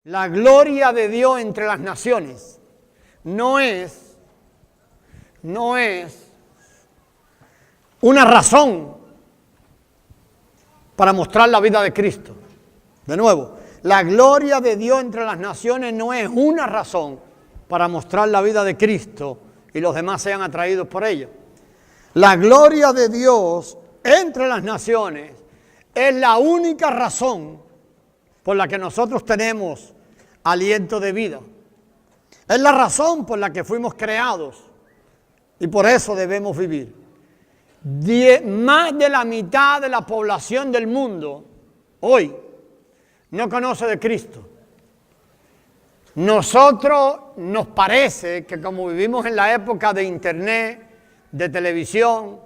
La gloria de Dios entre las naciones no es una razón para mostrar la vida de Cristo. De nuevo, la gloria de Dios entre las naciones no es una razón para mostrar la vida de Cristo y los demás sean atraídos por ella. La gloria de Dios entre las naciones es la única razón por la que nosotros tenemos aliento de vida. Es la razón por la que fuimos creados y por eso debemos vivir. Más de la mitad de la población del mundo hoy no conoce de Cristo. Nosotros nos parece que como vivimos en la época de internet, de televisión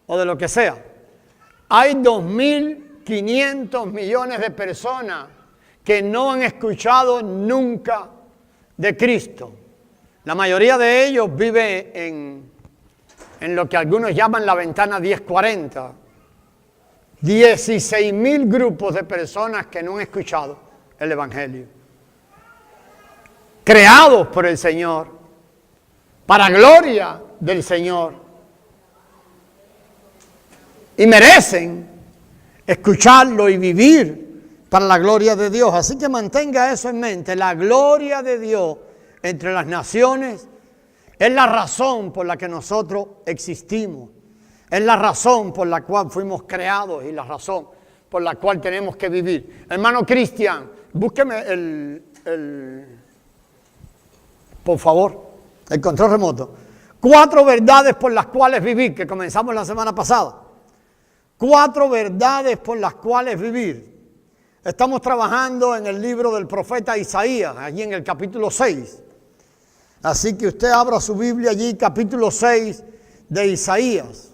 o de lo que sea, hay 2.500 millones de personas que no han escuchado nunca de Cristo. La mayoría de ellos vive en lo que algunos llaman la ventana 1040. 16.000 grupos de personas que no han escuchado el Evangelio. Creados por el Señor, para gloria del Señor. Y merecen escucharlo y vivir para la gloria de Dios. Así que mantenga eso en mente. La gloria de Dios entre las naciones es la razón por la que nosotros existimos. Es la razón por la cual fuimos creados y la razón por la cual tenemos que vivir. Hermano Cristian, búsqueme por favor, el control remoto. 4 verdades por las cuales vivir, que comenzamos la semana pasada. 4 verdades por las cuales vivir. Estamos trabajando en el libro del profeta Isaías, allí en el capítulo 6. Así que usted abra su Biblia allí, capítulo 6 de Isaías.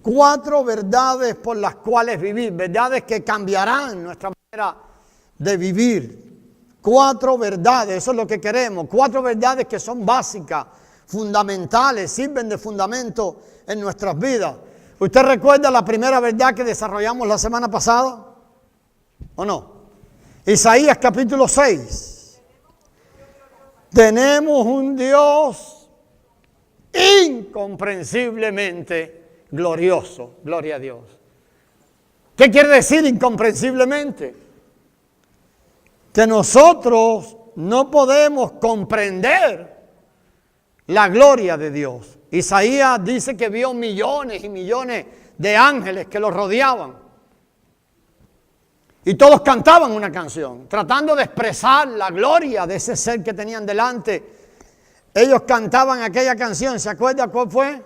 4 verdades por las cuales vivir, verdades que cambiarán nuestra manera de vivir. 4 verdades, eso es lo que queremos. 4 verdades que son básicas, fundamentales, sirven de fundamento en nuestras vidas. ¿Usted recuerda la primera verdad que desarrollamos la semana pasada? ¿O no? Isaías capítulo 6. Tenemos un Dios incomprensiblemente glorioso. Gloria a Dios. ¿Qué quiere decir incomprensiblemente? Que nosotros no podemos comprender la gloria de Dios. Isaías dice que vio millones y millones de ángeles que lo rodeaban. Y todos cantaban una canción, tratando de expresar la gloria de ese ser que tenían delante. Ellos cantaban aquella canción, ¿se acuerda cuál fue?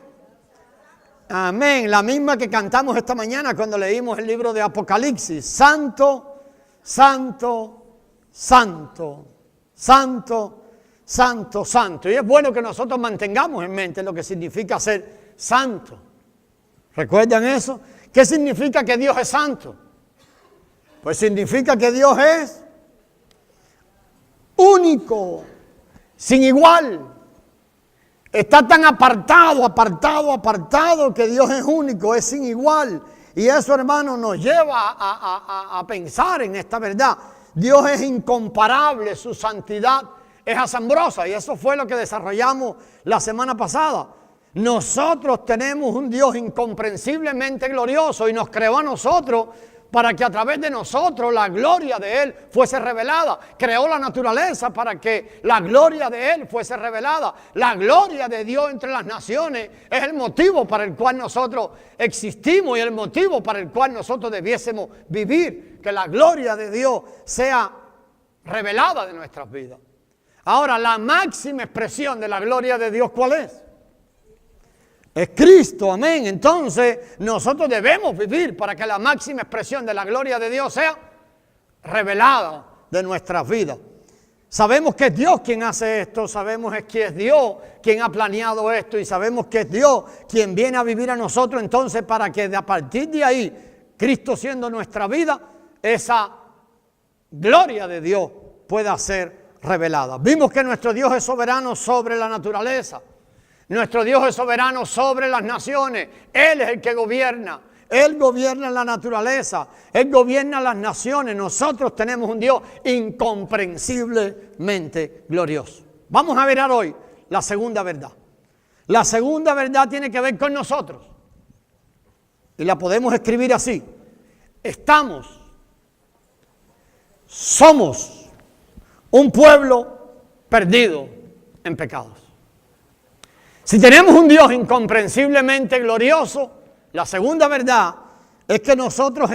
Amén, la misma que cantamos esta mañana cuando leímos el libro de Apocalipsis. Santo, santo, santo, santo, santo, santo. Y es bueno que nosotros mantengamos en mente lo que significa ser santo. ¿Recuerdan eso? ¿Qué significa que Dios es santo? Pues significa que Dios es único, sin igual. Está tan apartado, apartado, que Dios es único, es sin igual. Y eso, hermano, nos lleva a pensar en esta verdad. Dios es incomparable, su santidad es asombrosa. Y eso fue lo que desarrollamos la semana pasada. Nosotros tenemos un Dios incomprensiblemente glorioso y nos creó a nosotros para que a través de nosotros la gloria de Él fuese revelada. Creó la naturaleza para que la gloria de Él fuese revelada. La gloria de Dios entre las naciones es el motivo para el cual nosotros existimos y el motivo para el cual nosotros debiésemos vivir. Que la gloria de Dios sea revelada de nuestras vidas. Ahora, la máxima expresión de la gloria de Dios, ¿cuál es? Es Cristo, amén. Entonces, nosotros debemos vivir para que la máxima expresión de la gloria de Dios sea revelada de nuestras vidas. Sabemos que es Dios quien hace esto, sabemos que es Dios quien ha planeado esto y sabemos que es Dios quien viene a vivir a nosotros. Entonces, para que a partir de ahí, Cristo siendo nuestra vida, esa gloria de Dios pueda ser revelada. Vimos que nuestro Dios es soberano sobre la naturaleza. Nuestro Dios es soberano sobre las naciones. Él es el que gobierna. Él gobierna la naturaleza, Él gobierna las naciones. Nosotros tenemos un Dios incomprensiblemente glorioso. Vamos a mirar hoy la segunda verdad. La segunda verdad tiene que ver con nosotros. Y la podemos escribir así. Somos un pueblo perdido en pecados. Si tenemos un Dios incomprensiblemente glorioso, la segunda verdad es que nosotros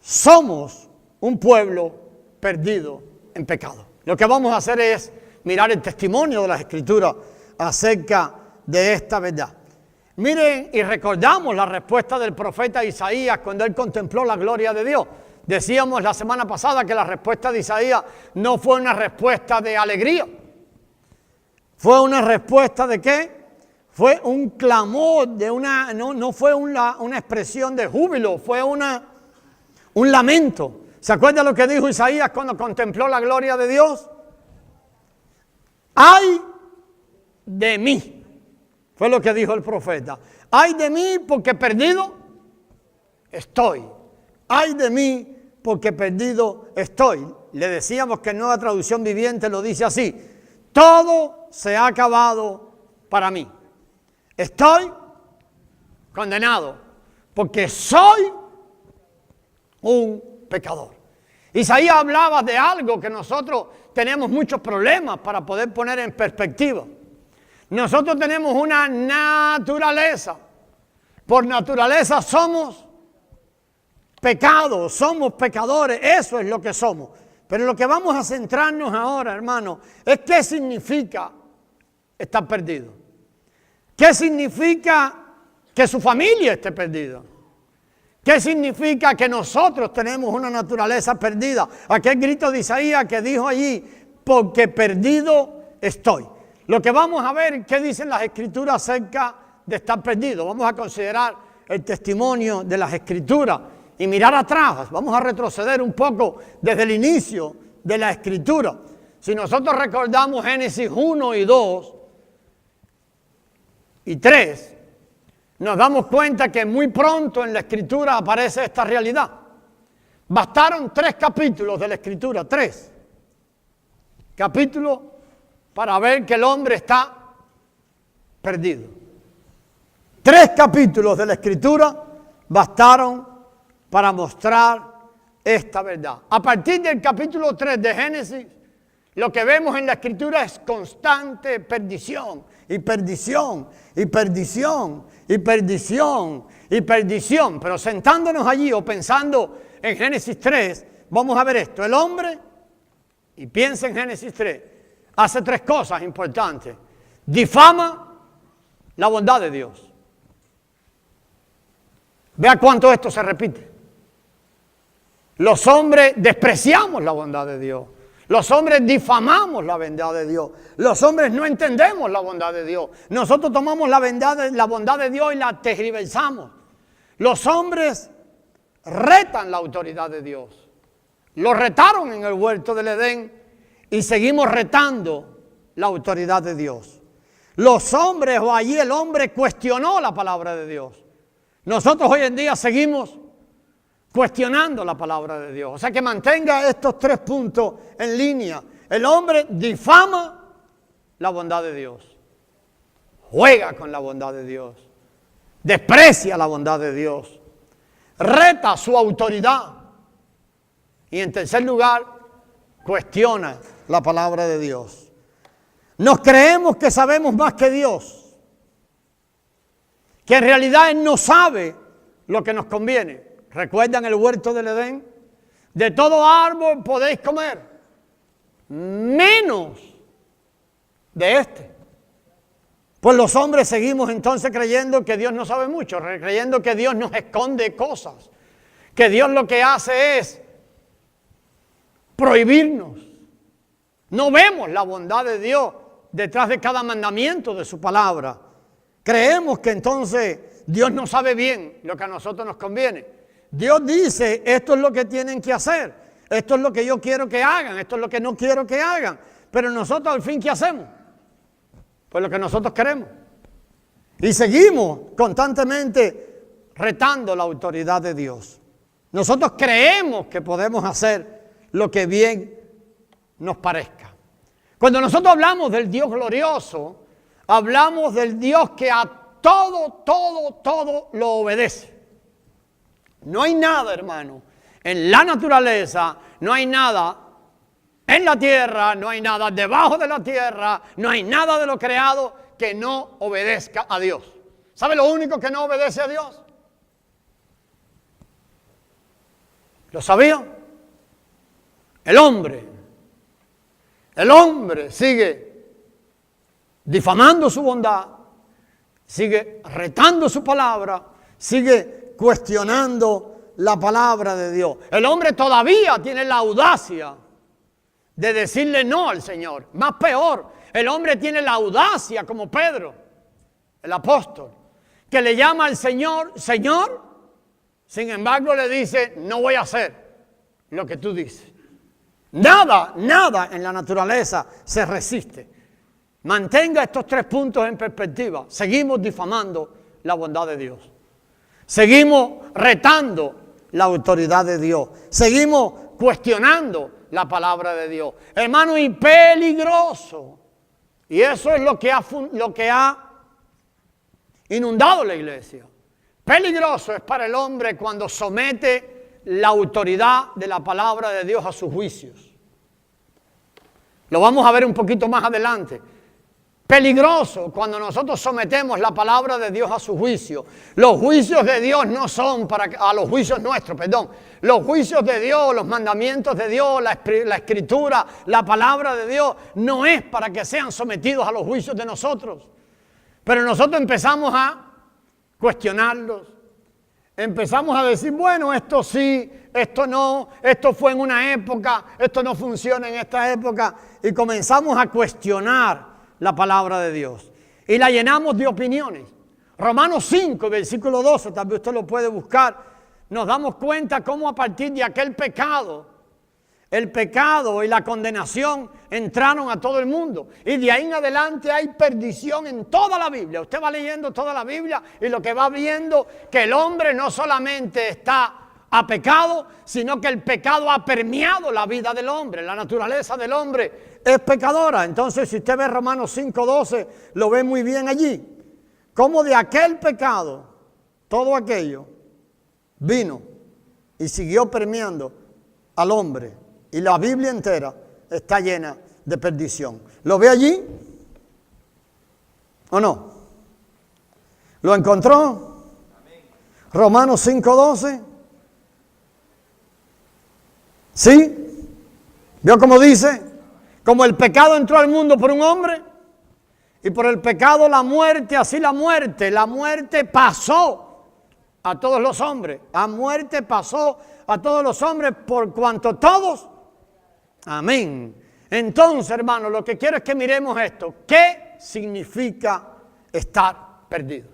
somos un pueblo perdido en pecado. Lo que vamos a hacer es mirar el testimonio de las Escrituras acerca de esta verdad. Miren y recordamos la respuesta del profeta Isaías cuando él contempló la gloria de Dios. Decíamos la semana pasada que la respuesta de Isaías no fue una respuesta de alegría. ¿Fue una respuesta de qué? Fue un clamor, no fue una expresión de júbilo, fue un lamento. ¿Se acuerdan lo que dijo Isaías cuando contempló la gloria de Dios? ¡Ay de mí! Fue lo que dijo el profeta. ¡Ay de mí porque perdido estoy! ¡Ay de mí porque perdido estoy! Le decíamos que en Nueva Traducción Viviente lo dice así: todo se ha acabado para mí. Estoy condenado porque soy un pecador. Isaías hablaba de algo que nosotros tenemos muchos problemas para poder poner en perspectiva. Nosotros tenemos una naturaleza. Por naturaleza somos pecados, somos pecadores, eso es lo que somos. Pero lo que vamos a centrarnos ahora, hermano, es qué significa estar perdido. ¿Qué significa que su familia esté perdida? ¿Qué significa que nosotros tenemos una naturaleza perdida? Aquel grito de Isaías que dijo allí, porque perdido estoy. Lo que vamos a ver, ¿qué dicen las Escrituras acerca de estar perdido? Vamos a considerar el testimonio de las Escrituras y mirar atrás. Vamos a retroceder un poco desde el inicio de la Escritura. Si nosotros recordamos Génesis 1 y 2 y 3, nos damos cuenta que muy pronto en la Escritura aparece esta realidad. Bastaron 3 capítulos de la Escritura, 3 capítulos para ver que el hombre está perdido. 3 capítulos de la Escritura bastaron para mostrar esta verdad. A partir del capítulo 3 de Génesis, lo que vemos en la Escritura es constante perdición, y perdición, y perdición, y perdición, y perdición. Pero sentándonos allí o pensando en Génesis 3, vamos a ver esto. El hombre, y piensa en Génesis 3, hace 3 cosas importantes. Difama la bondad de Dios. Vea cuánto esto se repite. Los hombres despreciamos la bondad de Dios. Los hombres difamamos la bondad de Dios. Los hombres no entendemos la bondad de Dios. Nosotros tomamos la bondad de Dios y la tergiversamos. Los hombres retan la autoridad de Dios. Lo retaron en el huerto del Edén y seguimos retando la autoridad de Dios. Los hombres, o allí el hombre cuestionó la palabra de Dios. Nosotros hoy en día seguimos cuestionando la palabra de Dios. O sea, que mantenga estos 3 puntos en línea. El hombre difama la bondad de Dios, juega con la bondad de Dios, desprecia la bondad de Dios, reta su autoridad y, en tercer lugar, cuestiona la palabra de Dios. Nos creemos que sabemos más que Dios, que en realidad Él no sabe lo que nos conviene. ¿Recuerdan el huerto del Edén? De todo árbol podéis comer, menos de este. Pues los hombres seguimos entonces creyendo que Dios no sabe mucho, creyendo que Dios nos esconde cosas, que Dios lo que hace es prohibirnos. No vemos la bondad de Dios detrás de cada mandamiento de su palabra. Creemos que entonces Dios no sabe bien lo que a nosotros nos conviene. Dios dice, esto es lo que tienen que hacer, esto es lo que yo quiero que hagan, esto es lo que no quiero que hagan. Pero nosotros al fin, ¿qué hacemos? Pues lo que nosotros queremos. Y seguimos constantemente retando la autoridad de Dios. Nosotros creemos que podemos hacer lo que bien nos parezca. Cuando nosotros hablamos del Dios glorioso, hablamos del Dios que a todo lo obedece. No hay nada, hermano, en la naturaleza, no hay nada en la tierra, no hay nada debajo de la tierra, no hay nada de lo creado que no obedezca a Dios. ¿Sabe lo único que no obedece a Dios? ¿Lo sabía? El hombre. El hombre sigue difamando su bondad, sigue retando su palabra, sigue cuestionando la palabra de Dios. El hombre todavía tiene la audacia de decirle no al Señor. Más peor, el hombre tiene la audacia, como Pedro, el apóstol, que le llama al Señor, Señor, sin embargo le dice, no voy a hacer lo que tú dices. Nada en la naturaleza se resiste. Mantenga estos 3 puntos en perspectiva. Seguimos difamando la bondad de Dios. Seguimos retando la autoridad de Dios. Seguimos cuestionando la palabra de Dios. Hermano, y peligroso. Y eso es lo que ha inundado la iglesia. Peligroso es para el hombre cuando somete la autoridad de la palabra de Dios a sus juicios. Lo vamos a ver un poquito más adelante. Peligroso cuando nosotros sometemos la palabra de Dios a su juicio. Los juicios de Dios no son a los juicios nuestros, perdón. Los juicios de Dios, los mandamientos de Dios, la escritura, la palabra de Dios, no es para que sean sometidos a los juicios de nosotros. Pero nosotros empezamos a cuestionarlos. Empezamos a decir, bueno, esto sí, esto no, esto fue en una época, esto no funciona en esta época. Y comenzamos a cuestionar la palabra de Dios. Y la llenamos de opiniones. Romanos 5, versículo 12, tal vez usted lo puede buscar. Nos damos cuenta cómo a partir de aquel pecado, el pecado y la condenación entraron a todo el mundo. Y de ahí en adelante hay perdición en toda la Biblia. Usted va leyendo toda la Biblia y lo que va viendo que el hombre no solamente está a pecado, sino que el pecado ha permeado la vida del hombre. La naturaleza del hombre es pecadora. Entonces, si usted ve Romanos 5:12, lo ve muy bien allí. Como de aquel pecado, todo aquello vino y siguió permeando al hombre. Y la Biblia entera está llena de perdición. ¿Lo ve allí? ¿O no? ¿Lo encontró? Romanos 5:12. ¿Sí? ¿Vio cómo dice? Como el pecado entró al mundo por un hombre y por el pecado la muerte, así la muerte pasó a todos los hombres. La muerte pasó a todos los hombres por cuanto todos. Amén. Entonces, hermano, lo que quiero es que miremos esto. ¿Qué significa estar perdido?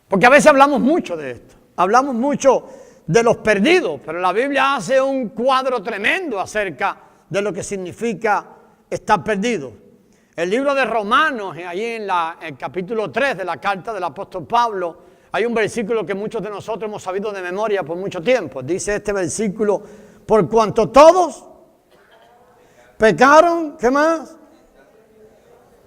Porque a veces hablamos mucho de esto. Hablamos mucho de los perdidos, pero la Biblia hace un cuadro tremendo acerca de lo que significa estar perdido. El libro de Romanos, ahí en el capítulo 3 de la carta del apóstol Pablo, hay un versículo que muchos de nosotros hemos sabido de memoria por mucho tiempo. Dice este versículo, por cuanto todos pecaron, ¿qué más?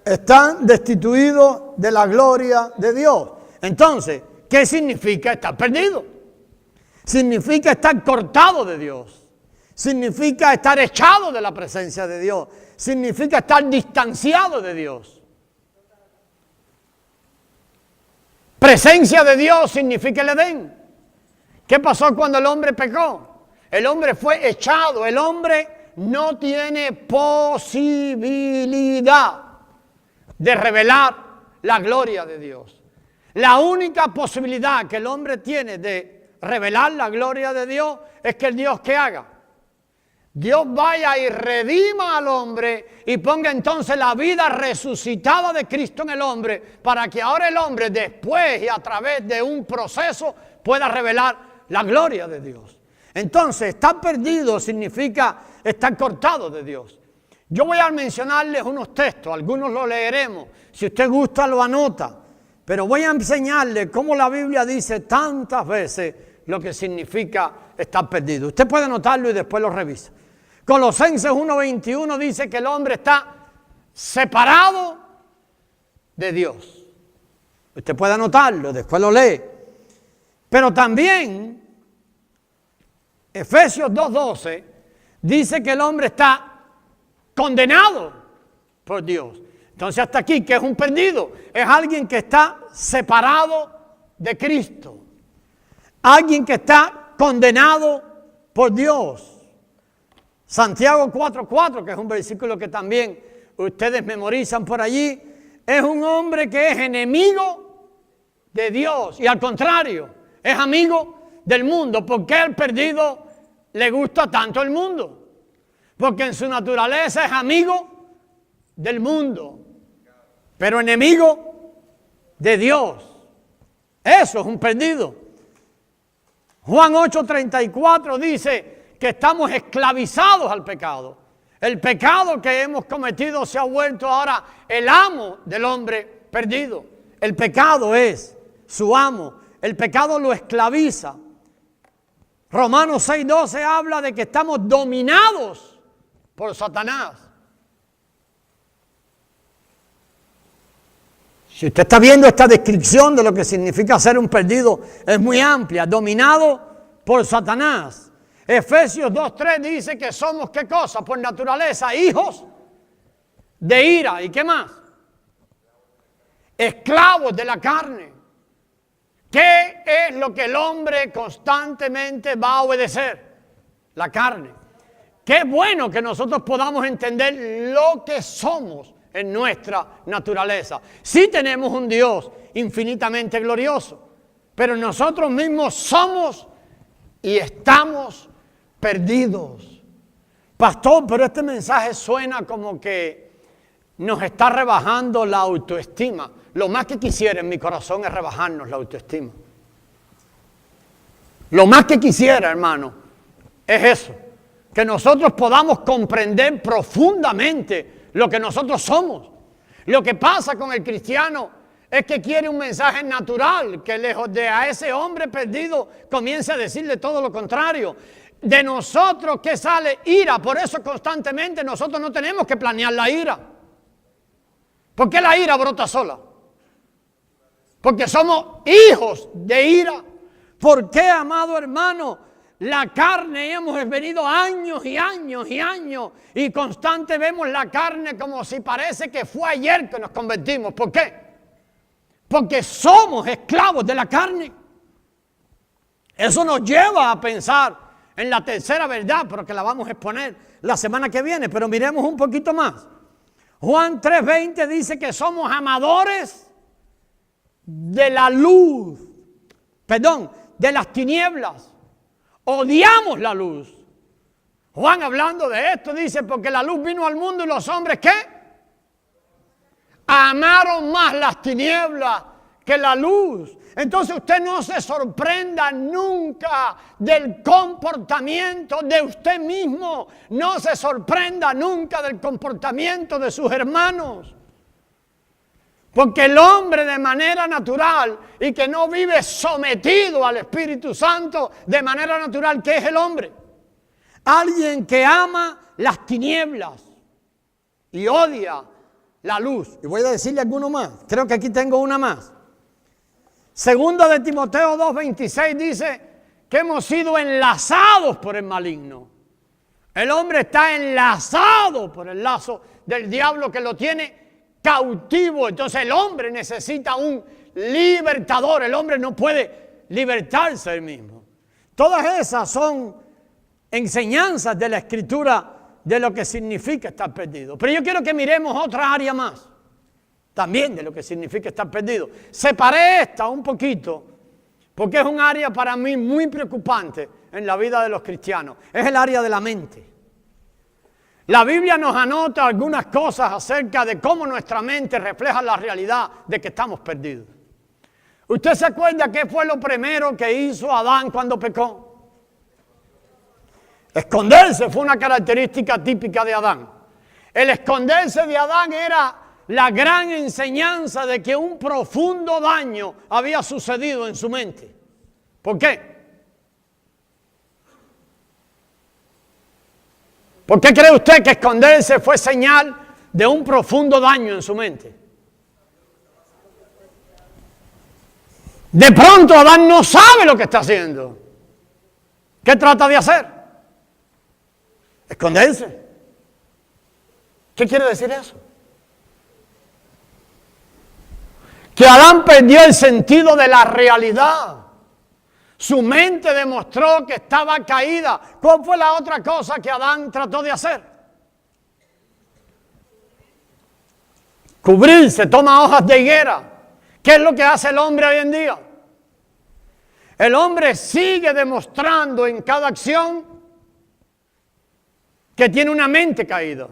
Están destituidos de la gloria de Dios. Entonces, ¿qué significa estar perdido? Significa estar cortado de Dios. Significa estar echado de la presencia de Dios. Significa estar distanciado de Dios. Presencia de Dios significa el Edén. ¿Qué pasó cuando el hombre pecó? El hombre fue echado. El hombre no tiene posibilidad de revelar la gloria de Dios. La única posibilidad que el hombre tiene de revelar la gloria de Dios es que el Dios que haga. Dios vaya y redima al hombre y ponga entonces la vida resucitada de Cristo en el hombre para que ahora el hombre después y a través de un proceso pueda revelar la gloria de Dios. Entonces, estar perdido significa estar cortado de Dios. Yo voy a mencionarles unos textos, algunos los leeremos. Si usted gusta lo anota. Pero voy a enseñarle cómo la Biblia dice tantas veces lo que significa estar perdido. Usted puede anotarlo y después lo revisa. Colosenses 1:21 dice que el hombre está separado de Dios. Usted puede anotarlo, después lo lee. Pero también Efesios 2:12 dice que el hombre está condenado por Dios. Entonces hasta aquí, ¿qué es un perdido? Es alguien que está separado de Cristo. Alguien que está condenado por Dios. Santiago 4:4, que es un versículo que también ustedes memorizan por allí, es un hombre que es enemigo de Dios y al contrario, es amigo del mundo. ¿Por qué al perdido le gusta tanto el mundo? Porque en su naturaleza es amigo del mundo, pero enemigo de Dios. Eso es un perdido. Juan 8:34 dice que estamos esclavizados al pecado. El pecado que hemos cometido se ha vuelto ahora el amo del hombre perdido. El pecado es su amo. El pecado lo esclaviza. Romanos 6:12 habla de que estamos dominados por Satanás. Si usted está viendo esta descripción de lo que significa ser un perdido, es muy amplia. Dominado por Satanás. Efesios 2:3 dice que somos, ¿qué cosa? Por naturaleza, hijos de ira. ¿Y qué más? Esclavos de la carne. ¿Qué es lo que el hombre constantemente va a obedecer? La carne. Qué bueno que nosotros podamos entender lo que somos en nuestra naturaleza. Sí tenemos un Dios infinitamente glorioso, pero nosotros mismos somos y estamos perdidos. Pastor, pero este mensaje suena como que nos está rebajando la autoestima. Lo más que quisiera en mi corazón es rebajarnos la autoestima. Lo más que quisiera, hermano, es eso. Que nosotros podamos comprender profundamente lo que nosotros somos. Lo que pasa con el cristiano es que quiere un mensaje natural, que lejos de a ese hombre perdido comience a decirle todo lo contrario. De nosotros que sale ira, por eso constantemente nosotros no tenemos que planear la ira. ¿Por qué la ira brota sola? Porque somos hijos de ira. ¿Por qué, amado hermano? La carne, hemos venido años y años y años y constante vemos la carne como si parece que fue ayer que nos convertimos. ¿Por qué? Porque somos esclavos de la carne. Eso nos lleva a pensar en la tercera verdad, pero que la vamos a exponer la semana que viene. Pero miremos un poquito más. Juan 3:20 dice que somos amadores de la luz, de las tinieblas. Odiamos la luz. Juan, hablando de esto, dice, porque la luz vino al mundo y los hombres, ¿qué? Amaron más las tinieblas que la luz. Entonces usted no se sorprenda nunca del comportamiento de usted mismo. No se sorprenda nunca del comportamiento de sus hermanos. Porque el hombre de manera natural y que no vive sometido al Espíritu Santo de manera natural, ¿qué es el hombre? Alguien que ama las tinieblas y odia la luz. Y voy a decirle alguno más. Creo que aquí tengo una más. Segunda de Timoteo 2:26 dice que hemos sido enlazados por el maligno. El hombre está enlazado por el lazo del diablo que lo tiene cautivo. Entonces el hombre necesita un libertador. El hombre no puede libertarse él mismo. Todas esas son enseñanzas de la Escritura de lo que significa estar perdido. Pero yo quiero que miremos otra área más, también de lo que significa estar perdido. Separé esta un poquito, porque es un área para mí muy preocupante en la vida de los cristianos. Es el área de la mente. La Biblia nos anota algunas cosas acerca de cómo nuestra mente refleja la realidad de que estamos perdidos. ¿Usted se acuerda qué fue lo primero que hizo Adán cuando pecó? Esconderse fue una característica típica de Adán. El esconderse de Adán era la gran enseñanza de que un profundo daño había sucedido en su mente. ¿Por qué? ¿Por qué cree usted que esconderse fue señal de un profundo daño en su mente? De pronto Adán no sabe lo que está haciendo. ¿Qué trata de hacer? Esconderse. ¿Qué quiere decir eso? Que Adán perdió el sentido de la realidad. Su mente demostró que estaba caída. ¿Cuál fue la otra cosa que Adán trató de hacer? Cubrirse, toma hojas de higuera. ¿Qué es lo que hace el hombre hoy en día? El hombre sigue demostrando en cada acción que tiene una mente caída.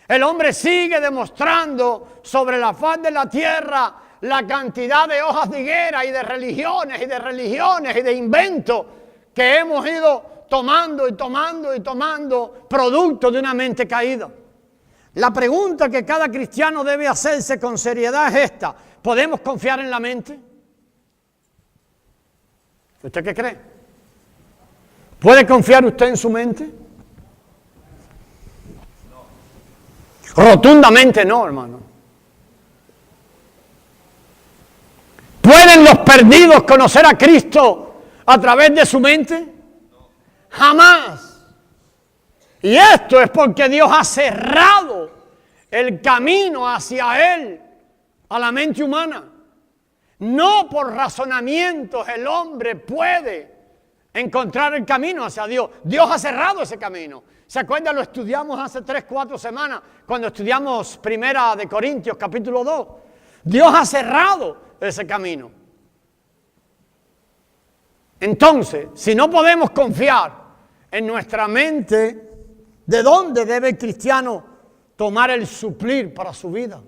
El hombre sigue demostrando sobre la faz de la tierra la cantidad de hojas de higuera y de religiones y de religiones y de inventos que hemos ido tomando y tomando y tomando producto de una mente caída. La pregunta que cada cristiano debe hacerse con seriedad es esta: ¿podemos confiar en la mente? ¿Usted qué cree? ¿Puede confiar usted en su mente? Rotundamente no, hermano. ¿Pueden los perdidos conocer a Cristo a través de su mente? Jamás. Y esto es porque Dios ha cerrado el camino hacia Él, a la mente humana. No por razonamientos el hombre puede encontrar el camino hacia Dios. Dios ha cerrado ese camino. ¿Se acuerdan? Lo estudiamos hace 3-4 semanas cuando estudiamos 1 de Corintios capítulo 2. Dios ha cerrado ese camino. Entonces, si no podemos confiar en nuestra mente, ¿de dónde debe el cristiano tomar el suplir para su vida?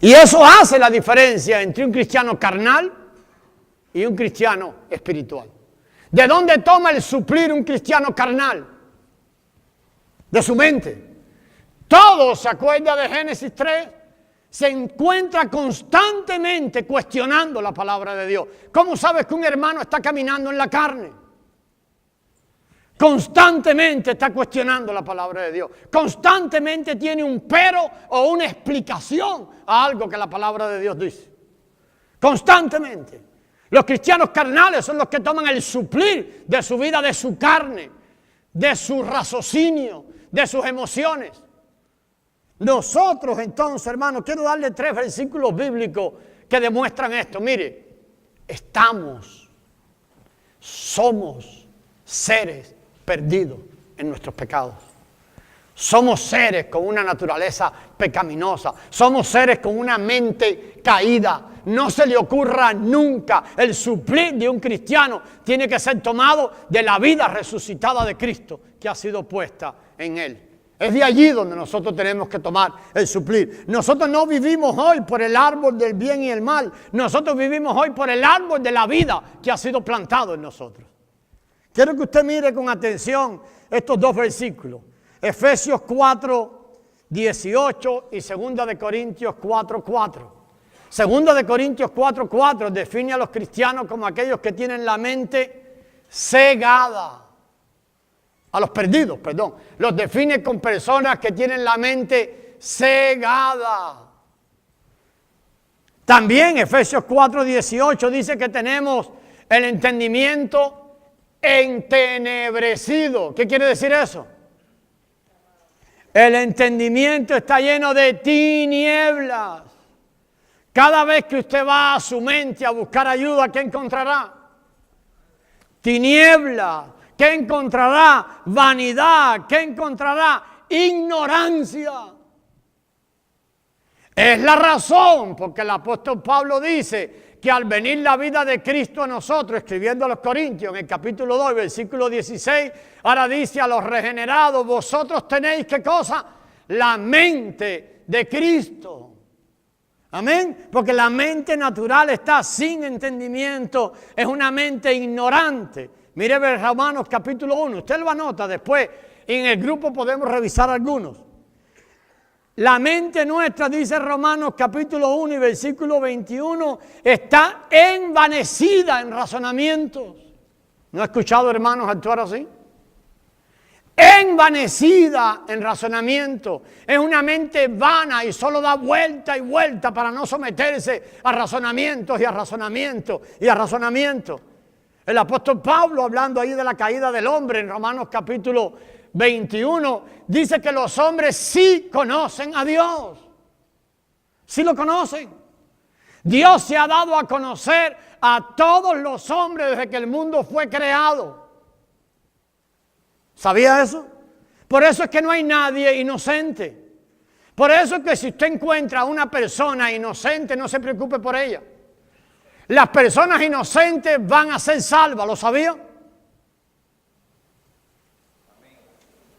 Y eso hace la diferencia entre un cristiano carnal y un cristiano espiritual. ¿De dónde toma el suplir un cristiano carnal? De su mente. Todo, ¿se acuerda de Génesis 3? Se encuentra constantemente cuestionando la palabra de Dios. ¿Cómo sabes que un hermano está caminando en la carne? Constantemente está cuestionando la palabra de Dios. Constantemente tiene un pero o una explicación a algo que la palabra de Dios dice. Constantemente. Los cristianos carnales son los que toman el suplir de su vida, de su carne, de su raciocinio, de sus emociones. Nosotros entonces, hermanos, quiero darle 3 versículos bíblicos que demuestran esto. Mire, somos seres perdidos en nuestros pecados. Somos seres con una naturaleza pecaminosa. Somos seres con una mente caída. No se le ocurra nunca. El suplir de un cristiano tiene que ser tomado de la vida resucitada de Cristo que ha sido puesta en él. Es de allí donde nosotros tenemos que tomar el suplir. Nosotros no vivimos hoy por el árbol del bien y el mal. Nosotros vivimos hoy por el árbol de la vida que ha sido plantado en nosotros. Quiero que usted mire con atención estos 2 versículos. Efesios 4:18 y 2 de Corintios 4:4. 2 de Corintios 4:4 define a los cristianos como aquellos que tienen la mente cegada. A los perdidos, perdón. Los define con personas que tienen la mente cegada. También Efesios 4:18 dice que tenemos el entendimiento entenebrecido. ¿Qué quiere decir eso? El entendimiento está lleno de tinieblas. Cada vez que usted va a su mente a buscar ayuda, ¿qué encontrará? Tinieblas. ¿Qué encontrará? Vanidad. ¿Qué encontrará? Ignorancia. Es la razón porque el apóstol Pablo dice que al venir la vida de Cristo a nosotros, escribiendo a los Corintios en el capítulo 2, versículo 16, ahora dice a los regenerados: vosotros tenéis, ¿qué cosa? La mente de Cristo. Amén. Porque la mente natural está sin entendimiento, es una mente ignorante. Mire Romanos capítulo 1, usted lo anota después, y en el grupo podemos revisar algunos. La mente nuestra, dice Romanos capítulo 1 y versículo 21, está envanecida en razonamientos. ¿No ha escuchado, hermanos, actuar así? Envanecida en razonamiento. Es una mente vana y solo da vuelta y vuelta para no someterse a razonamientos y a razonamientos y a razonamientos. El apóstol Pablo, hablando ahí de la caída del hombre en Romanos capítulo 21, dice que los hombres sí conocen a Dios. Sí lo conocen. Dios se ha dado a conocer a todos los hombres desde que el mundo fue creado. ¿Sabía eso? Por eso es que no hay nadie inocente. Por eso es que si usted encuentra a una persona inocente, no se preocupe por ella. Las personas inocentes van a ser salvas, ¿lo sabía?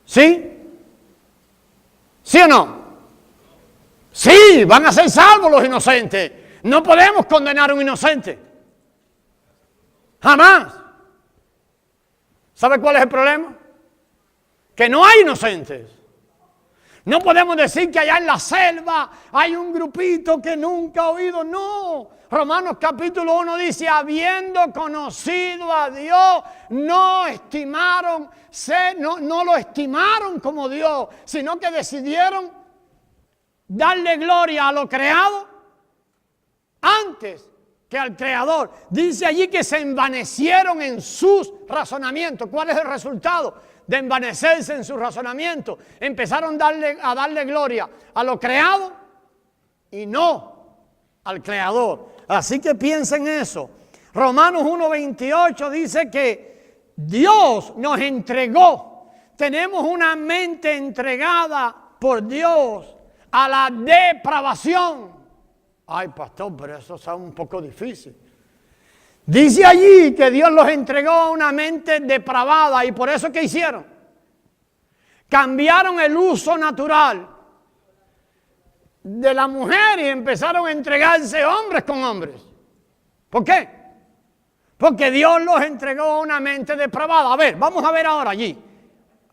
¿Sí? ¿Sí o no? Sí, van a ser salvos los inocentes. No podemos condenar a un inocente. Jamás. ¿Sabe cuál es el problema? Que no hay inocentes. No podemos decir que allá en la selva hay un grupito que nunca ha oído. No. Romanos capítulo 1 dice, habiendo conocido a Dios, no lo estimaron como Dios, sino que decidieron darle gloria a lo creado antes que al Creador. Dice allí que se envanecieron en sus razonamientos. ¿Cuál es el resultado de envanecerse en su razonamiento? Empezaron a darle gloria a lo creado y no al Creador. Así que piensen eso. Romanos 1:28 dice que Dios nos entregó. Tenemos una mente entregada por Dios a la depravación. Ay, pastor, pero eso es un poco difícil. Dice allí que Dios los entregó a una mente depravada y por eso ¿qué hicieron? Cambiaron el uso natural de la mujer y empezaron a entregarse hombres con hombres. ¿Por qué? Porque Dios los entregó a una mente depravada. A ver, vamos a ver ahora allí.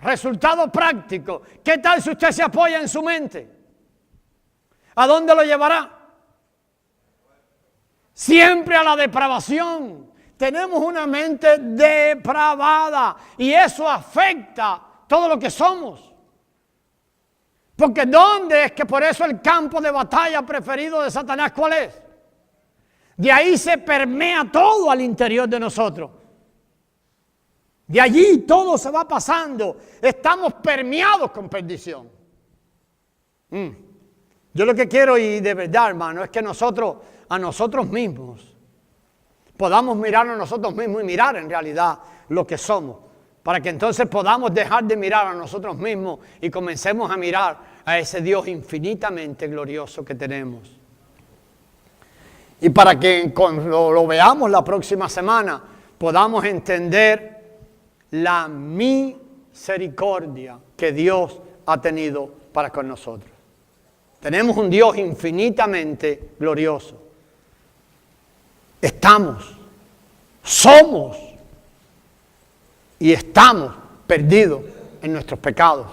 Resultado práctico. ¿Qué tal si usted se apoya en su mente? ¿A dónde lo llevará? Siempre a la depravación. Tenemos una mente depravada y eso afecta todo lo que somos. Porque ¿dónde es que por eso el campo de batalla preferido de Satanás cuál es? De ahí se permea todo al interior de nosotros. De allí todo se va pasando. Estamos permeados con perdición. Yo lo que quiero y de verdad, hermano, es que nosotros a nosotros mismos podamos mirarnos a nosotros mismos y mirar en realidad lo que somos, para que entonces podamos dejar de mirar a nosotros mismos y comencemos a mirar a ese Dios infinitamente glorioso que tenemos. Y para que cuando lo veamos la próxima semana podamos entender la misericordia que Dios ha tenido para con nosotros. Tenemos un Dios infinitamente glorioso. Somos y estamos perdidos en nuestros pecados.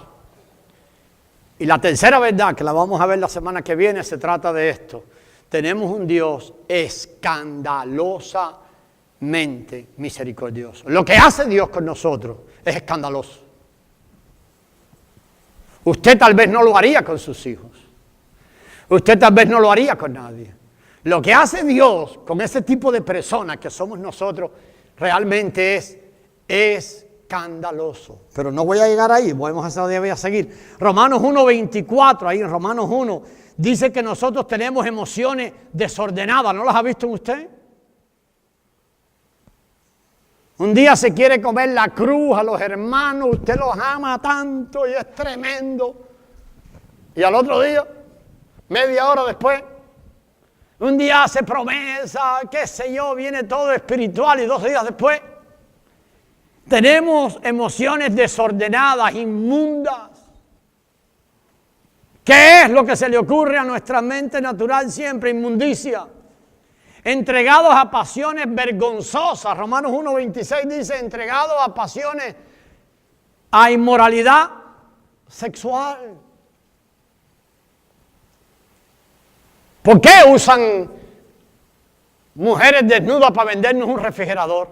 Y la tercera verdad, que la vamos a ver la semana que viene, se trata de esto. Tenemos un Dios escandalosamente misericordioso. Lo que hace Dios con nosotros es escandaloso. Usted tal vez no lo haría con sus hijos. Usted tal vez no lo haría con nadie. Lo que hace Dios con ese tipo de personas que somos nosotros realmente es escandaloso. Pero no voy a llegar ahí, vamos a seguir. Romanos 1:24, ahí en Romanos 1, dice que nosotros tenemos emociones desordenadas. ¿No las ha visto usted? Un día se quiere comer la cruz a los hermanos, usted los ama tanto y es tremendo. Y al otro día, media hora después, un día hace promesa, qué sé yo, viene todo espiritual y 2 días después tenemos emociones desordenadas, inmundas. ¿Qué es lo que se le ocurre a nuestra mente natural siempre? Inmundicia. Entregados a pasiones vergonzosas. Romanos 1:26 dice, entregados a pasiones, a inmoralidad sexual. ¿Por qué usan mujeres desnudas para vendernos un refrigerador?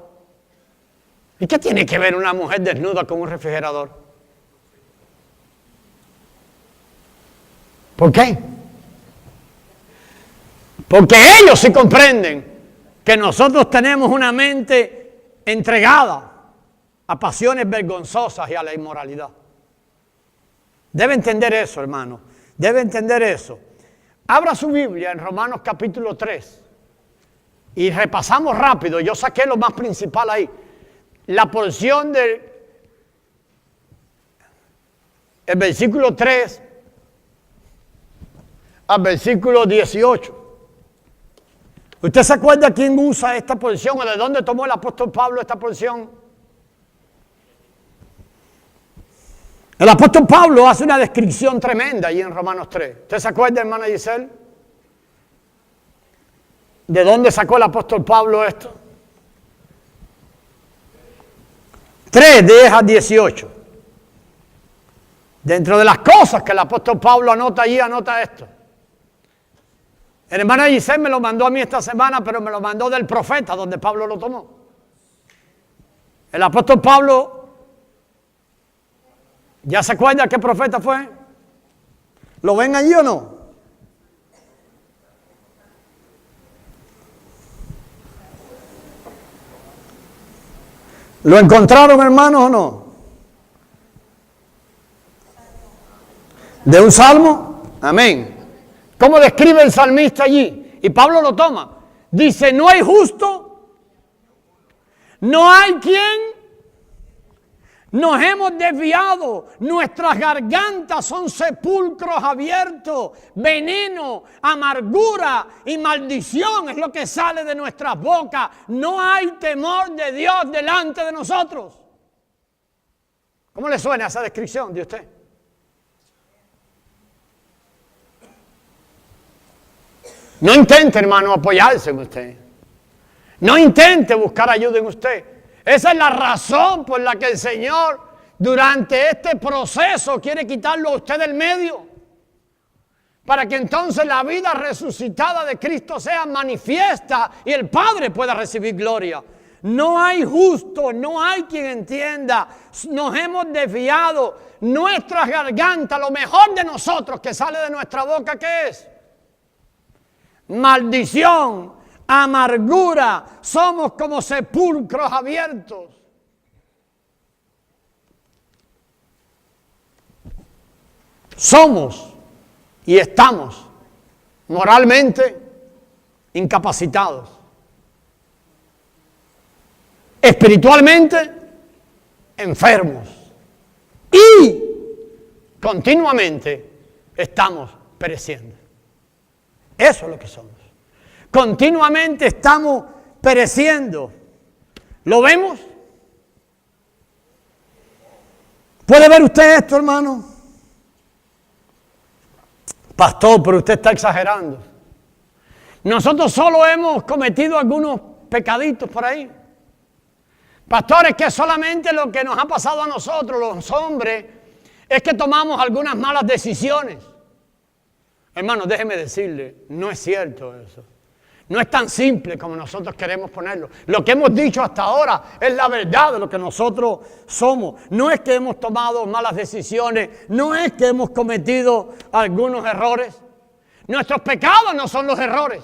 ¿Y qué tiene que ver una mujer desnuda con un refrigerador? ¿Por qué? Porque ellos sí comprenden que nosotros tenemos una mente entregada a pasiones vergonzosas y a la inmoralidad. Debe entender eso, hermano. Debe entender eso. Abra su Biblia en Romanos capítulo 3 y repasamos rápido. Yo saqué lo más principal ahí. La porción del versículo 3 al versículo 18. ¿Usted se acuerda quién usa esta porción o de dónde tomó el apóstol Pablo esta porción? El apóstol Pablo hace una descripción tremenda allí en Romanos 3. ¿Usted se acuerda, hermana Giselle? ¿De dónde sacó el apóstol Pablo esto? 3, 10 a 18. Dentro de las cosas que el apóstol Pablo anota allí, anota esto. El hermano Giselle me lo mandó a mí esta semana, pero me lo mandó del profeta, donde Pablo lo tomó. El apóstol Pablo, ¿ya se acuerda qué profeta fue? ¿Lo ven allí o no? ¿Lo encontraron, hermanos, o no? ¿De un salmo? Amén. ¿Cómo describe el salmista allí? Y Pablo lo toma. Dice, no hay justo, no hay quien, nos hemos desviado, nuestras gargantas son sepulcros abiertos, veneno, amargura y maldición es lo que sale de nuestras bocas. No hay temor de Dios delante de nosotros. ¿Cómo le suena esa descripción de usted? No intente, hermano, apoyarse en usted. No intente buscar ayuda en usted. Esa es la razón por la que el Señor durante este proceso quiere quitarlo a usted del medio. Para que entonces la vida resucitada de Cristo sea manifiesta y el Padre pueda recibir gloria. No hay justo, no hay quien entienda. Nos hemos desviado. Nuestras gargantas, lo mejor de nosotros que sale de nuestra boca, ¿qué es? Maldición, amargura, somos como sepulcros abiertos. Somos y estamos moralmente incapacitados, espiritualmente enfermos y continuamente estamos pereciendo. Eso es lo que somos. Continuamente estamos pereciendo. ¿Lo vemos? ¿Puede ver usted esto, hermano? Pastor, pero usted está exagerando. Nosotros solo hemos cometido algunos pecaditos por ahí. Pastor, es que solamente lo que nos ha pasado a nosotros, los hombres, es que tomamos algunas malas decisiones. Hermano, déjeme decirle, no es cierto eso. No es tan simple como nosotros queremos ponerlo. Lo que hemos dicho hasta ahora es la verdad de lo que nosotros somos. No es que hemos tomado malas decisiones, no es que hemos cometido algunos errores. Nuestros pecados no son los errores.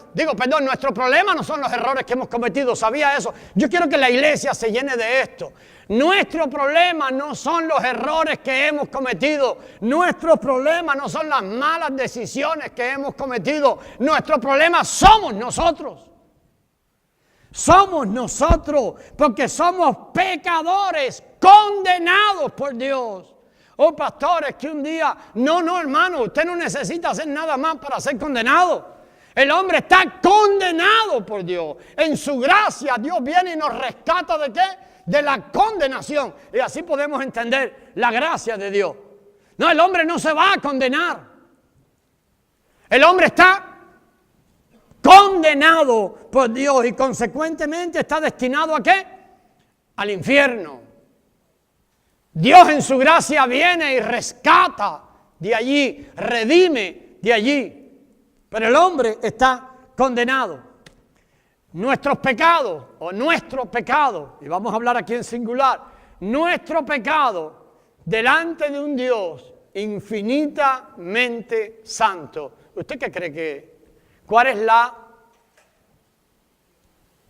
Nuestros problemas no son los errores que hemos cometido. ¿Sabía eso? Yo quiero que la iglesia se llene de esto. Nuestro problema no son los errores que hemos cometido. Nuestros problemas no son las malas decisiones que hemos cometido. Nuestro problema somos nosotros. Somos nosotros porque somos pecadores condenados por Dios. Oh, pastor, es que un día... No, hermano, usted no necesita hacer nada más para ser condenado. El hombre está condenado por Dios. En su gracia Dios viene y nos rescata ¿de qué? De la condenación. Y así podemos entender la gracia de Dios. No, el hombre no se va a condenar. El hombre está condenado por Dios y consecuentemente está destinado ¿a qué? Al infierno. Dios en su gracia viene y rescata de allí, redime de allí. Pero el hombre está condenado. Nuestros pecados, o nuestro pecado, y vamos a hablar aquí en singular, nuestro pecado delante de un Dios infinitamente santo. ¿Usted qué cree que? ¿Cuál es la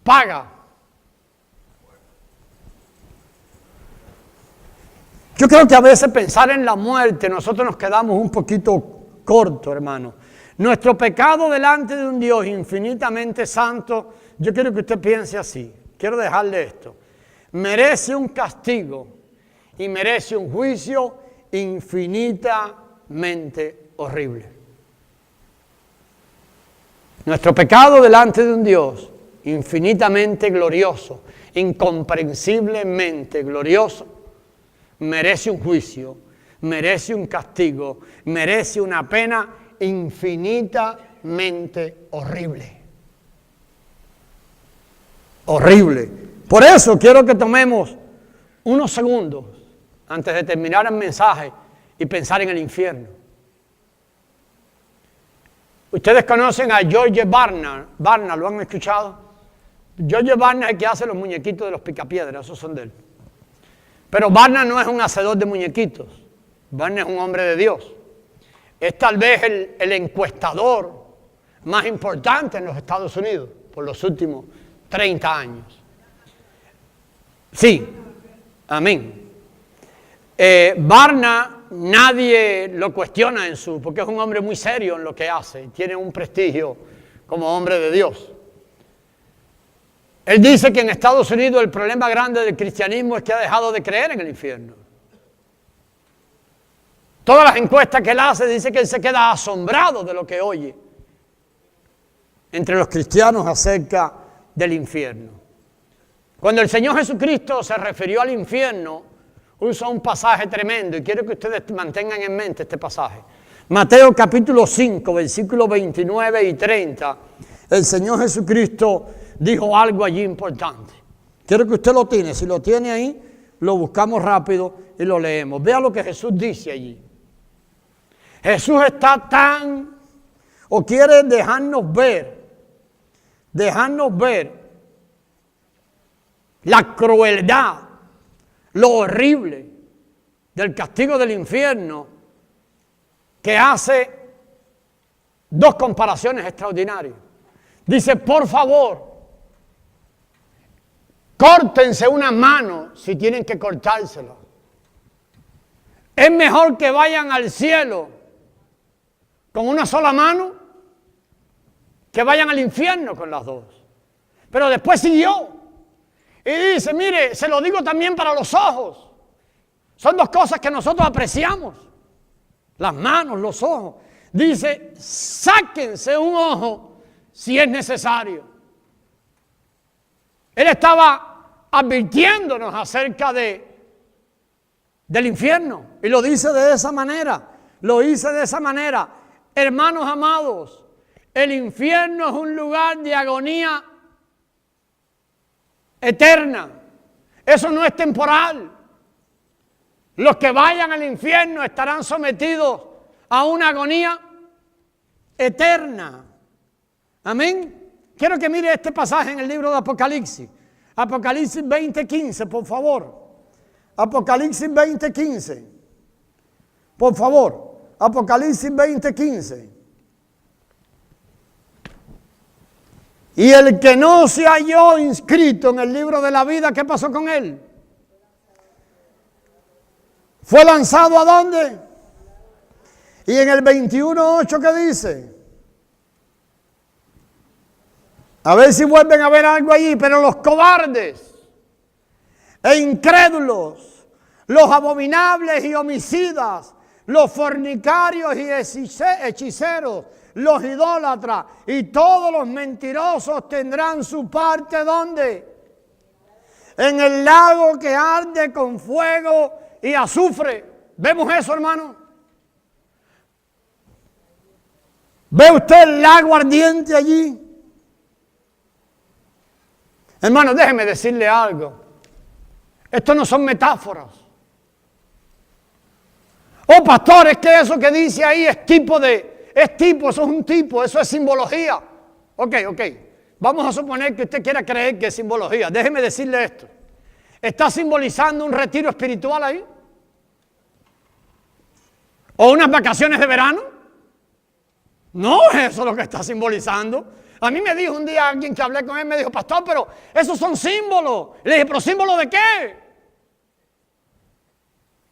paga? Yo creo que a veces pensar en la muerte, nosotros nos quedamos un poquito cortos, hermano. Nuestro pecado delante de un Dios infinitamente santo, yo quiero que usted piense así. Quiero dejarle esto. Merece un castigo y merece un juicio infinitamente horrible. Nuestro pecado delante de un Dios infinitamente glorioso, incomprensiblemente glorioso, merece un juicio, merece un castigo, merece una pena infinitamente horrible. Horrible. Por eso quiero que tomemos unos segundos antes de terminar el mensaje y pensar en el infierno. Ustedes conocen a George Barna. Barna, ¿lo han escuchado? George Barna es el que hace los muñequitos de los picapiedras, esos son de él. Pero Barna no es un hacedor de muñequitos. Barna es un hombre de Dios. Es tal vez el encuestador más importante en los Estados Unidos por los últimos 30 años. Sí, amén. Barna, nadie lo cuestiona porque es un hombre muy serio en lo que hace, tiene un prestigio como hombre de Dios. Él dice que en Estados Unidos el problema grande del cristianismo es que ha dejado de creer en el infierno. Todas las encuestas que él hace dice que él se queda asombrado de lo que oye entre los cristianos acerca del infierno. Cuando el Señor Jesucristo se refirió al infierno, usa un pasaje tremendo y quiero que ustedes mantengan en mente este pasaje. Mateo capítulo 5, versículos 29 y 30. El Señor Jesucristo dijo algo allí importante. Quiero que usted lo tiene. Si lo tiene ahí, lo buscamos rápido y lo leemos. Vea lo que Jesús dice allí. Jesús está o quiere dejarnos ver la crueldad, lo horrible del castigo del infierno, que hace dos comparaciones extraordinarias. Dice, por favor, córtense una mano si tienen que cortársela. Es mejor que vayan al cielo con una sola mano que vayan al infierno con las dos. Pero después siguió y dice, mire, se lo digo también para los ojos. Son dos cosas que nosotros apreciamos. Las manos, los ojos. Dice, sáquense un ojo si es necesario. Él estaba advirtiéndonos acerca del infierno. Y lo dice de esa manera. Lo hice de esa manera. Hermanos amados, el infierno es un lugar de agonía eterna. Eso no es temporal. Los que vayan al infierno estarán sometidos a una agonía eterna. Amén. Quiero que mire este pasaje en el libro de Apocalipsis. Apocalipsis 20:15, por favor. Apocalipsis 20:15. Por favor. Apocalipsis 20:15. Y el que no se halló inscrito en el libro de la vida, ¿qué pasó con él? ¿Fue lanzado a dónde? Y en el 21:8, ¿qué dice? A ver si vuelven a ver algo allí. Pero los cobardes e incrédulos, los abominables y homicidas, los fornicarios y hechiceros, los idólatras y todos los mentirosos tendrán su parte, ¿dónde? En el lago que arde con fuego y azufre. ¿Vemos eso, hermano? ¿Ve usted el lago ardiente allí? Hermano, déjeme decirle algo. Esto no son metáforas. Oh, pastor, es que eso que dice ahí es tipo de es tipo, eso es un tipo, eso es simbología. Ok. Vamos a suponer que usted quiera creer que es simbología. Déjeme decirle esto. ¿Está simbolizando un retiro espiritual ahí? ¿O unas vacaciones de verano? No es eso lo que está simbolizando. A mí me dijo un día alguien que hablé con él, me dijo, pastor, pero esos son símbolos. Le dije, ¿pero símbolo de qué?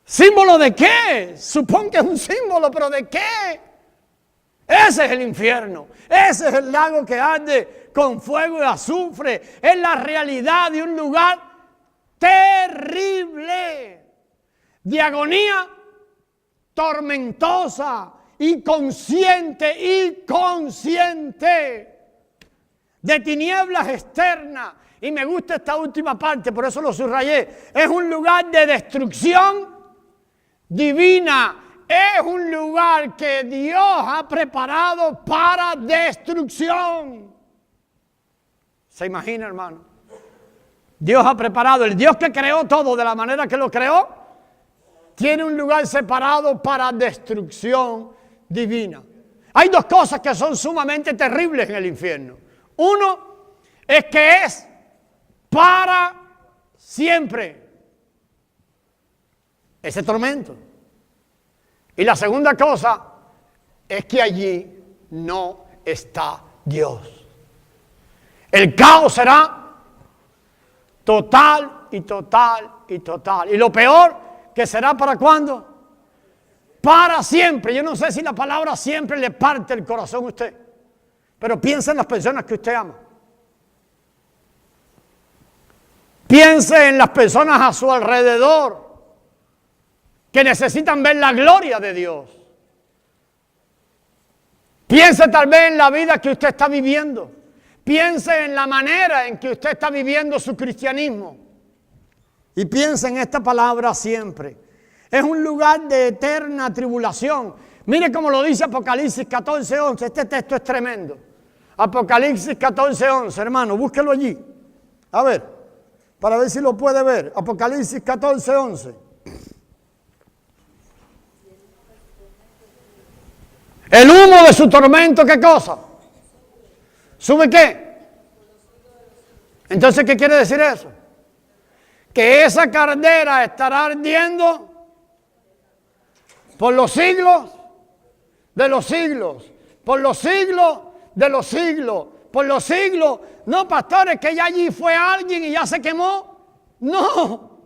¿Símbolo de qué? Supongo que es un símbolo, pero ¿de qué? Ese es el infierno. Ese es el lago que arde con fuego y azufre. Es la realidad de un lugar terrible, de agonía tormentosa, inconsciente, de tinieblas externas. Y me gusta esta última parte, por eso lo subrayé. Es un lugar de destrucción divina. Es un lugar que Dios ha preparado para destrucción. ¿Se imagina, hermano? Dios ha preparado, el Dios que creó todo de la manera que lo creó, tiene un lugar separado para destrucción divina. Hay dos cosas que son sumamente terribles en el infierno. Uno es que es para siempre ese tormento. Y la segunda cosa es que allí no está Dios. El caos será total. Y lo peor, que será ¿para cuándo? Para siempre. Yo no sé si la palabra siempre le parte el corazón a usted, pero piense en las personas que usted ama. Piense en las personas a su alrededor que necesitan ver la gloria de Dios. Piense tal vez en la vida que usted está viviendo. Piense en la manera en que usted está viviendo su cristianismo. Y piense en esta palabra siempre. Es un lugar de eterna tribulación. Mire cómo lo dice Apocalipsis 14:11. Este texto es tremendo. Apocalipsis 14:11, hermano, búsquelo allí. A ver, para ver si lo puede ver. Apocalipsis 14:11. El humo de su tormento, ¿qué cosa? ¿Sube qué? Entonces, ¿qué quiere decir eso? Que esa caldera estará ardiendo por los siglos de los siglos, por los siglos de los siglos, por los siglos. No, pastores, que ya allí fue alguien y ya se quemó. No,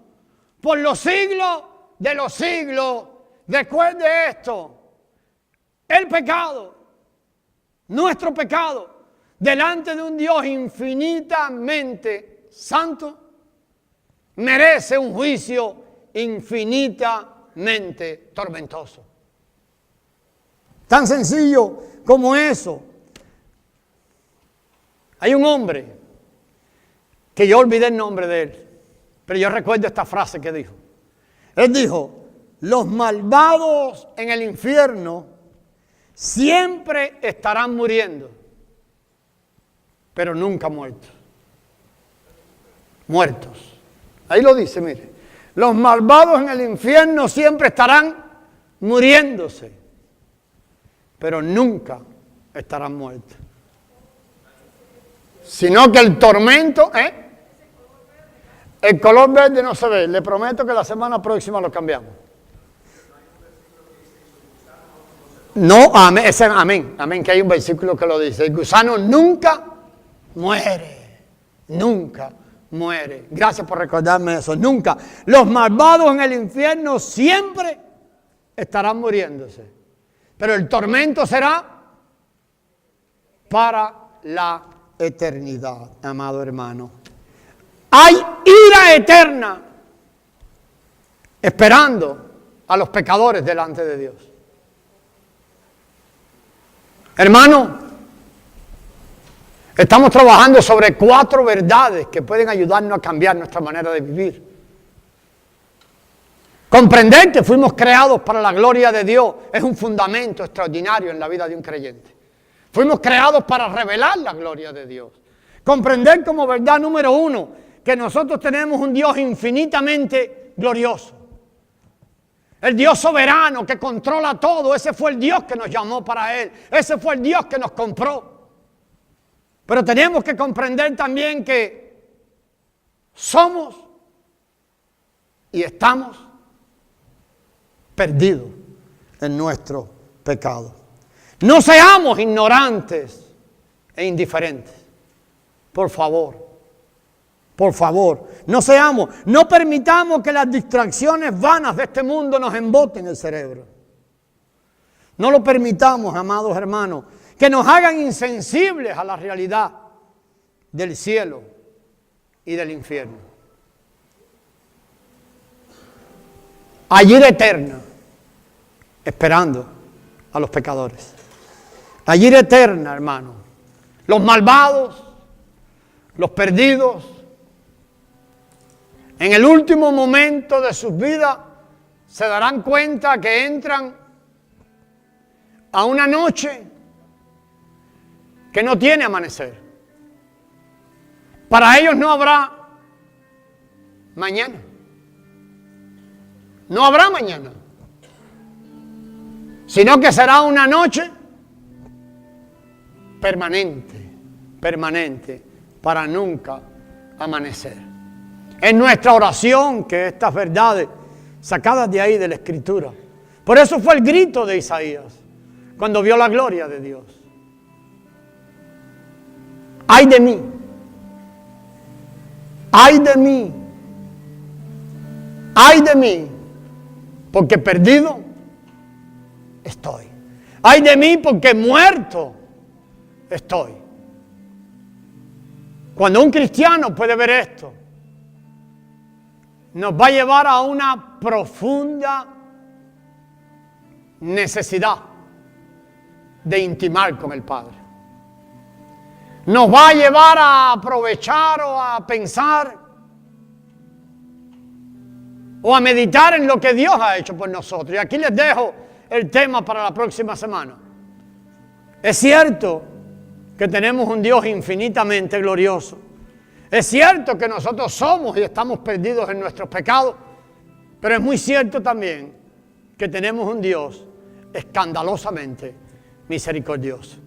por los siglos de los siglos. Recuerde esto. El pecado, nuestro pecado, delante de un Dios infinitamente santo, merece un juicio infinitamente tormentoso. Tan sencillo como eso. Hay un hombre que yo olvidé el nombre de él, pero yo recuerdo esta frase que dijo. Él dijo, los malvados en el infierno siempre estarán muriendo, pero nunca muertos. Muertos. Ahí lo dice, mire. Los malvados en el infierno siempre estarán muriéndose, pero nunca estarán muertos. Sino que el tormento, el color verde no se ve. Le prometo que la semana próxima lo cambiamos. No, amén, amén, que hay un versículo que lo dice. El gusano nunca muere, nunca muere. Gracias por recordarme eso, nunca. Los malvados en el infierno siempre estarán muriéndose, pero el tormento será para la eternidad, amado hermano. Hay ira eterna esperando a los pecadores delante de Dios. Hermano, estamos trabajando sobre 4 verdades que pueden ayudarnos a cambiar nuestra manera de vivir. Comprender que fuimos creados para la gloria de Dios es un fundamento extraordinario en la vida de un creyente. Fuimos creados para revelar la gloria de Dios. Comprender como verdad número 1 que nosotros tenemos un Dios infinitamente glorioso. El Dios soberano que controla todo. Ese fue el Dios que nos llamó para Él. Ese fue el Dios que nos compró. Pero tenemos que comprender también que somos y estamos perdidos en nuestro pecado. No seamos ignorantes e indiferentes. Por favor. Por favor, no permitamos que las distracciones vanas de este mundo nos emboten el cerebro. No lo permitamos, amados hermanos, que nos hagan insensibles a la realidad del cielo y del infierno. Allí eterna, esperando a los pecadores. Allí eterna, hermano. Los malvados, los perdidos, en el último momento de sus vidas se darán cuenta que entran a una noche que no tiene amanecer. Para ellos no habrá mañana. No habrá mañana. Sino que será una noche permanente, para nunca amanecer. Es nuestra oración que estas verdades sacadas de ahí de la Escritura. Por eso fue el grito de Isaías cuando vio la gloria de Dios. ¡Ay de mí! ¡Ay de mí! ¡Ay de mí! Porque perdido estoy. ¡Ay de mí! Porque muerto estoy. Cuando un cristiano puede ver esto, nos va a llevar a una profunda necesidad de intimar con el Padre. Nos va a llevar a aprovechar o a pensar o a meditar en lo que Dios ha hecho por nosotros. Y aquí les dejo el tema para la próxima semana. Es cierto que tenemos un Dios infinitamente glorioso. Es cierto que nosotros somos y estamos perdidos en nuestros pecados, pero es muy cierto también que tenemos un Dios escandalosamente misericordioso.